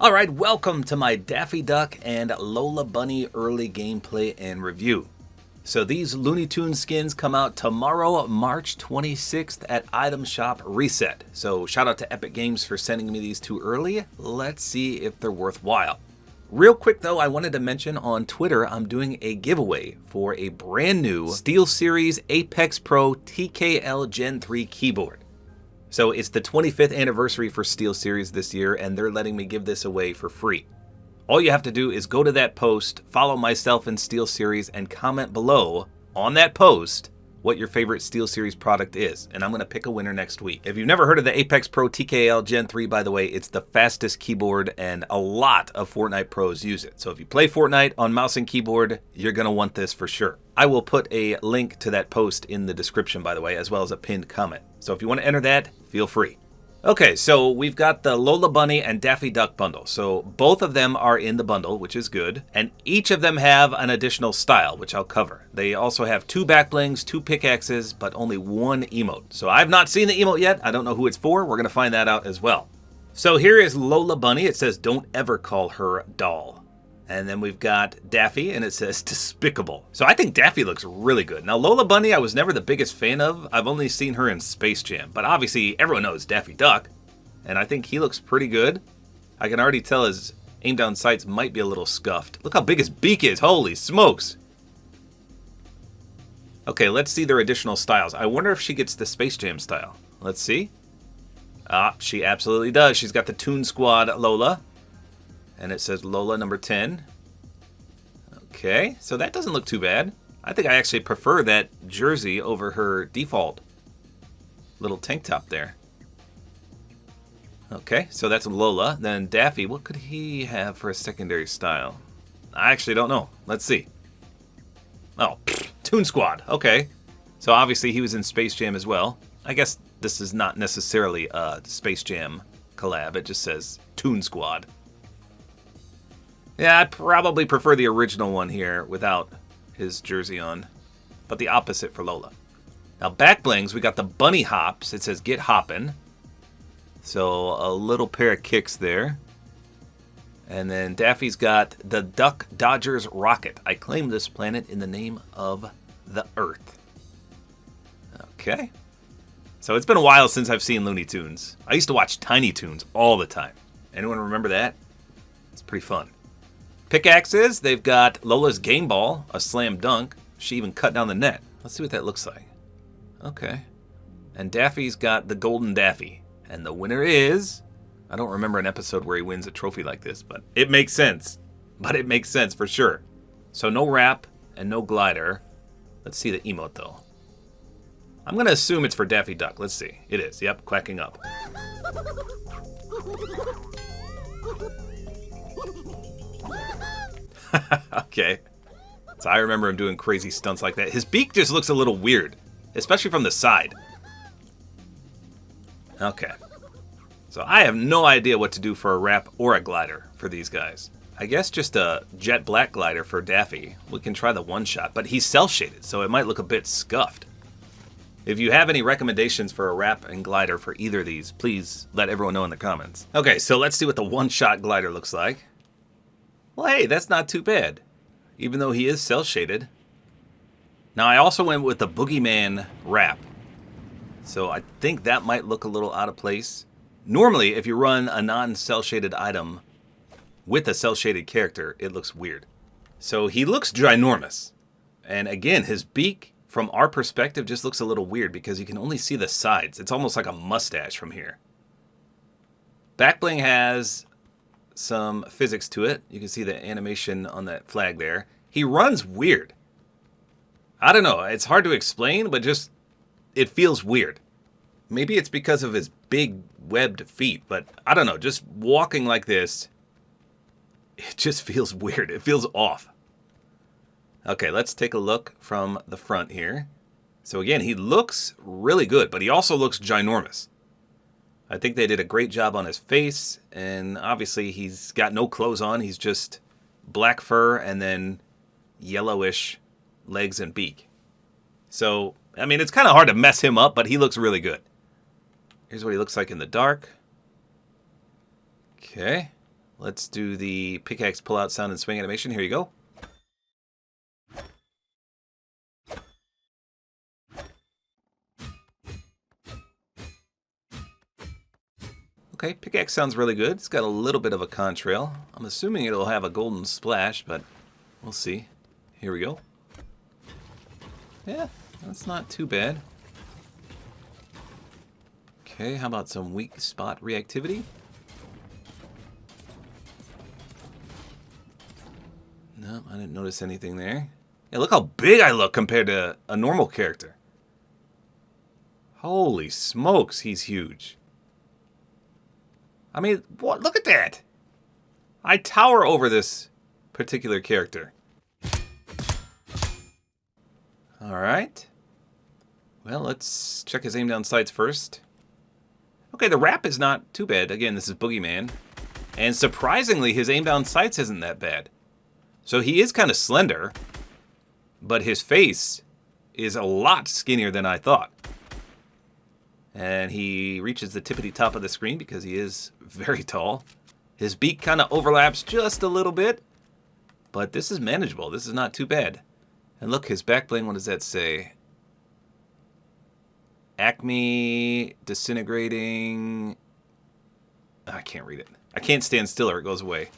Alright, welcome to my Daffy Duck and Lola Bunny early gameplay and review. So these Looney Tunes skins come out tomorrow, March 26th at Item Shop Reset. So shout out to Epic Games for sending me these too early. Let's see if they're worthwhile. Real quick though, I wanted to mention on Twitter I'm doing a giveaway for a brand new SteelSeries Apex Pro TKL Gen 3 keyboard. So it's the 25th anniversary for SteelSeries this year, and they're letting me give this away for free. All you have to do is go to that post, follow myself and SteelSeries, and comment below on that post what your favorite SteelSeries product is, and I'm going to pick a winner next week. If you've never heard of the Apex Pro TKL Gen 3, by the way, it's the fastest keyboard, and a lot of Fortnite pros use it. So if you play Fortnite on mouse and keyboard, you're going to want this for sure. I will put a link to that post in the description, by the way, as well as a pinned comment. So if you want to enter that, feel free. Okay, so we've got the Lola Bunny and Daffy Duck bundle. So both of them are in the bundle, which is good. And each of them have an additional style, which I'll cover. They also have 2 back blings, 2 pickaxes, but only 1 emote. So I've not seen the emote yet. I don't know who it's for. We're going to find that out as well. So here is Lola Bunny. It says, "Don't ever call her doll." And then we've got Daffy, and it says despicable. So I think Daffy looks really good. Now, Lola Bunny, I was never the biggest fan of. I've only seen her in Space Jam. But obviously, everyone knows Daffy Duck. And I think he looks pretty good. I can already tell his aim down sights might be a little scuffed. Look how big his beak is. Holy smokes. Okay, let's see their additional styles. I wonder if she gets the Space Jam style. Let's see. Ah, she absolutely does. She's got the Toon Squad Lola. And it says Lola number 10. Okay, so that doesn't look too bad. I think I actually prefer that jersey over her default little tank top there. Okay, so that's Lola. Then Daffy, what could he have for a secondary style? I actually don't know. Let's see. Oh, Toon Squad. Okay. So obviously he was in Space Jam as well. I guess this is not necessarily a Space Jam collab. It just says Toon Squad. Yeah, I probably prefer the original one here without his jersey on, but the opposite for Lola. Now, back blings, we got the bunny hops. It says get hoppin'. So a little pair of kicks there. And then Daffy's got the Duck Dodgers rocket. I claim this planet in the name of the Earth. Okay. So it's been a while since I've seen Looney Tunes. I used to watch Tiny Toons all the time. Anyone remember that? It's pretty fun. Pickaxes, they've got Lola's game ball, a slam dunk. She even cut down the net. Let's see what that looks like. Okay. And Daffy's got the golden Daffy. And the winner is... I don't remember an episode where he wins a trophy like this, but it makes sense. But it makes sense for sure. So no wrap and no glider. Let's see the emote though. I'm going to assume it's for Daffy Duck. Let's see. It is. Yep, quacking up. Okay. So I remember him doing crazy stunts like that. His beak just looks a little weird, especially from the side. Okay. So I have no idea what to do for a wrap or a glider for these guys. I guess just a jet black glider for Daffy. We can try the one shot, but he's cell shaded, so it might look a bit scuffed. If you have any recommendations for a wrap and glider for either of these, please let everyone know in the comments. Okay, so let's see what the one shot glider looks like. Well, hey, that's not too bad, even though he is cel-shaded. Now, I also went with the Boogeyman wrap, so I think that might look a little out of place. Normally, if you run a non-cel-shaded item with a cel-shaded character, it looks weird. So he looks ginormous. And again, his beak, from our perspective, just looks a little weird because you can only see the sides. It's almost like a mustache from here. Backbling has some physics to it. You can see the animation on that flag there. He runs weird. I don't know. It's hard to explain, but just it feels weird. Maybe it's because of his big webbed feet, but I don't know. Just walking like this, it just feels weird. It feels off. Okay, let's take a look from the front here. So again, he looks really good, but he also looks ginormous. I think they did a great job on his face, and obviously he's got no clothes on. He's just black fur and then yellowish legs and beak. So, I mean, it's kind of hard to mess him up, but he looks really good. Here's what he looks like in the dark. Okay. Let's do the pickaxe pull out sound and swing animation. Here you go. Okay, pickaxe sounds really good. It's got a little bit of a contrail. I'm assuming it'll have a golden splash, but we'll see. Here we go. Yeah, that's not too bad. Okay, how about some weak spot reactivity? No, I didn't notice anything there. Yeah, look how big I look compared to a normal character. Holy smokes, he's huge. I mean, what? Look at that! I tower over this particular character. Alright. Well, let's check his aim down sights first. Okay, the wrap is not too bad. Again, this is Boogeyman. And surprisingly, his aim down sights isn't that bad. So he is kind of slender, but his face is a lot skinnier than I thought. And he reaches the tippity top of the screen because he is very tall. His beak kind of overlaps just a little bit, but this is manageable. This is not too bad. And look, his back bling, what does that say? Acme, disintegrating. I can't read it. I can't stand still or it goes away.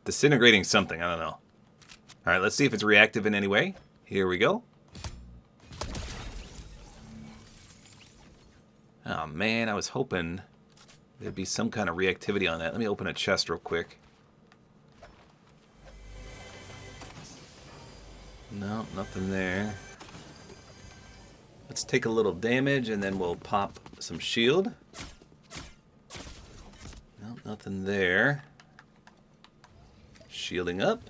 Disintegrating something, I don't know. All right, let's see if it's reactive in any way. Here we go. Oh man, I was hoping there'd be some kind of reactivity on that. Let me open a chest real quick. No, nothing there. Let's take a little damage and then we'll pop some shield. No, nothing there. Shielding up.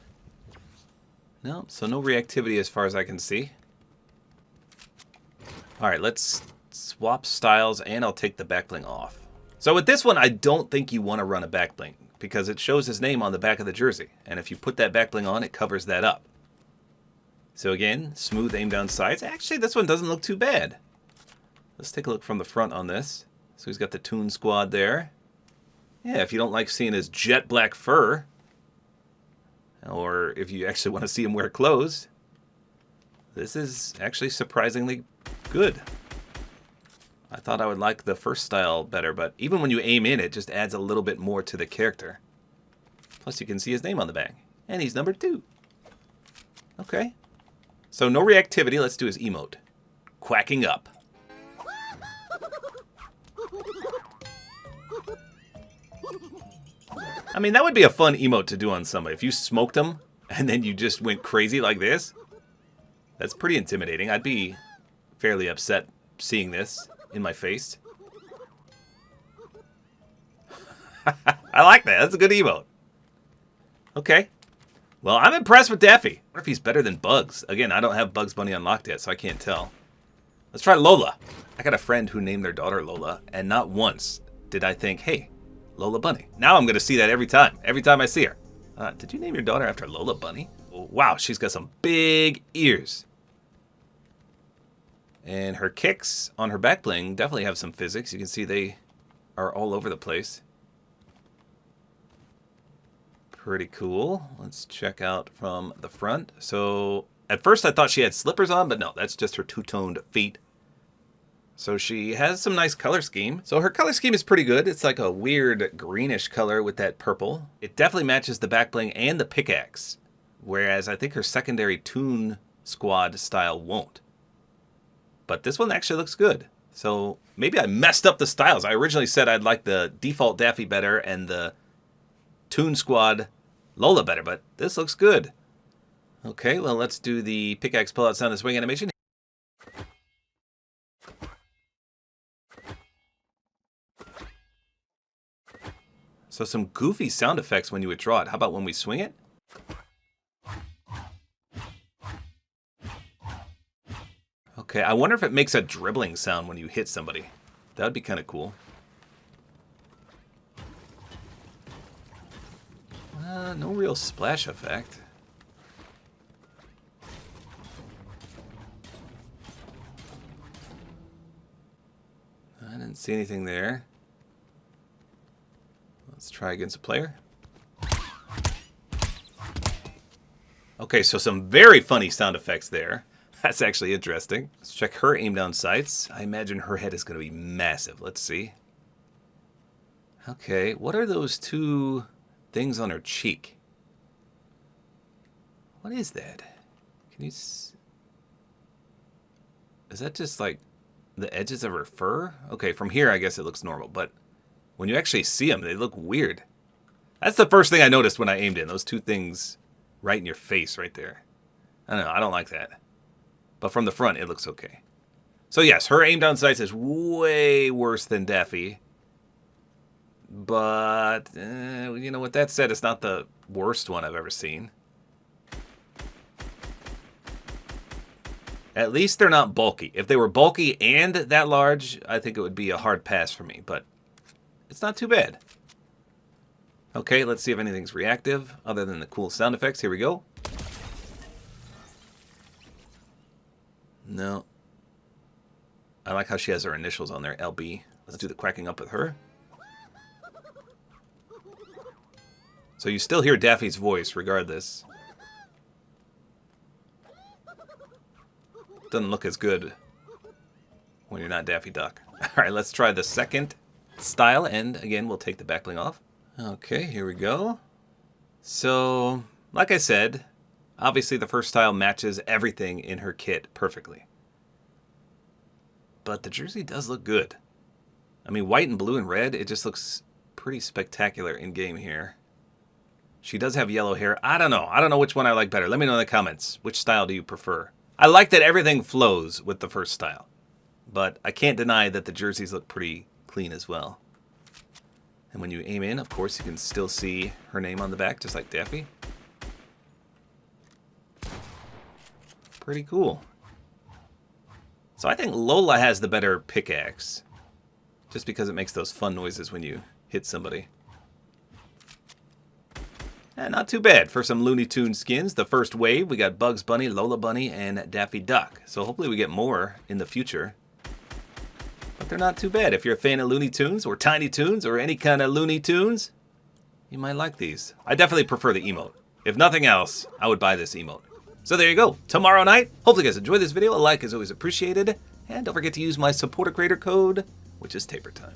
No, so no reactivity as far as I can see. Alright, let's swap styles and I'll take the backbling off. So with this one, I don't think you want to run a backbling because it shows his name on the back of the jersey. And if you put that backbling on, it covers that up. So again, smooth aim down sights. Actually, this one doesn't look too bad. Let's take a look from the front on this. So he's got the Toon Squad there. Yeah, if you don't like seeing his jet black fur, or if you actually want to see him wear clothes, this is actually surprisingly good. I thought I would like the first style better, but even when you aim in, it just adds a little bit more to the character. Plus you can see his name on the back. And he's number 2. Okay. So no reactivity, let's do his emote. Quacking up. I mean, that would be a fun emote to do on somebody. If you smoked them and then you just went crazy like this, that's pretty intimidating. I'd be fairly upset seeing this in my face. I like that. That's a good emote. Okay. Well, I'm impressed with Daffy. I wonder if he's better than Bugs. Again, I don't have Bugs Bunny unlocked yet, so I can't tell. Let's try Lola. I got a friend who named their daughter Lola, and not once did I think, hey, Lola Bunny. Now I'm going to see that every time I see her. Did you name your daughter after Lola Bunny? Oh, wow, she's got some big ears. And her kicks on her back bling definitely have some physics. You can see they are all over the place. Pretty cool. Let's check out from the front. So at first I thought she had slippers on, but no, that's just her two-toned feet. So she has some nice color scheme. So her color scheme is pretty good. It's like a weird greenish color with that purple. It definitely matches the back bling and the pickaxe. Whereas I think her secondary Toon Squad style won't. But this one actually looks good. So maybe I messed up the styles. I originally said I'd like the default Daffy better and the Toon Squad Lola better, but this looks good. Okay, well, let's do the pickaxe pull-out sound and swing animation. So some goofy sound effects when you withdraw it. How about when we swing it? Okay, I wonder if it makes a dribbling sound when you hit somebody. That would be kind of cool. No real splash effect. I didn't see anything there. Let's try against a player. Okay, so some very funny sound effects there. That's actually interesting. Let's check her aim down sights. I imagine her head is going to be massive. Let's see. Okay, what are those two things on her cheek? What is that? Can you... Is that just like the edges of her fur? Okay, from here I guess it looks normal, but when you actually see them, they look weird. That's the first thing I noticed when I aimed in. Those two things right in your face right there. I don't know, I don't like that. But from the front, it looks okay. So yes, her aim down sights is way worse than Daffy. But, you know, with that said, it's not the worst one I've ever seen. At least they're not bulky. If they were bulky and that large, I think it would be a hard pass for me. But it's not too bad. Okay, let's see if anything's reactive other than the cool sound effects. Here we go. No. I like how she has her initials on there, LB. Let's do the quacking up with her. So you still hear Daffy's voice regardless. Doesn't look as good when you're not Daffy Duck. Alright, let's try the second style, and again, we'll take the back bling off. Okay, here we go. So, like I said, obviously the first style matches everything in her kit perfectly. But the jersey does look good. I mean, white and blue and red, it just looks pretty spectacular in game here. She does have yellow hair. I don't know. I don't know which one I like better. Let me know in the comments. Which style do you prefer? I like that everything flows with the first style. But I can't deny that the jerseys look pretty clean as well. And when you aim in, of course, you can still see her name on the back, just like Daffy. Pretty cool. So I think Lola has the better pickaxe. Just because it makes those fun noises when you hit somebody. Not too bad for some Looney Tunes skins. The first wave, we got Bugs Bunny, Lola Bunny, and Daffy Duck. So hopefully we get more in the future. But they're not too bad. If you're a fan of Looney Tunes or Tiny Toons or any kind of Looney Tunes, you might like these. I definitely prefer the emote. If nothing else, I would buy this emote. So there you go. Tomorrow night. Hopefully you guys enjoyed this video. A like is always appreciated. And don't forget to use my Support-A-Creator code, which is tabortime.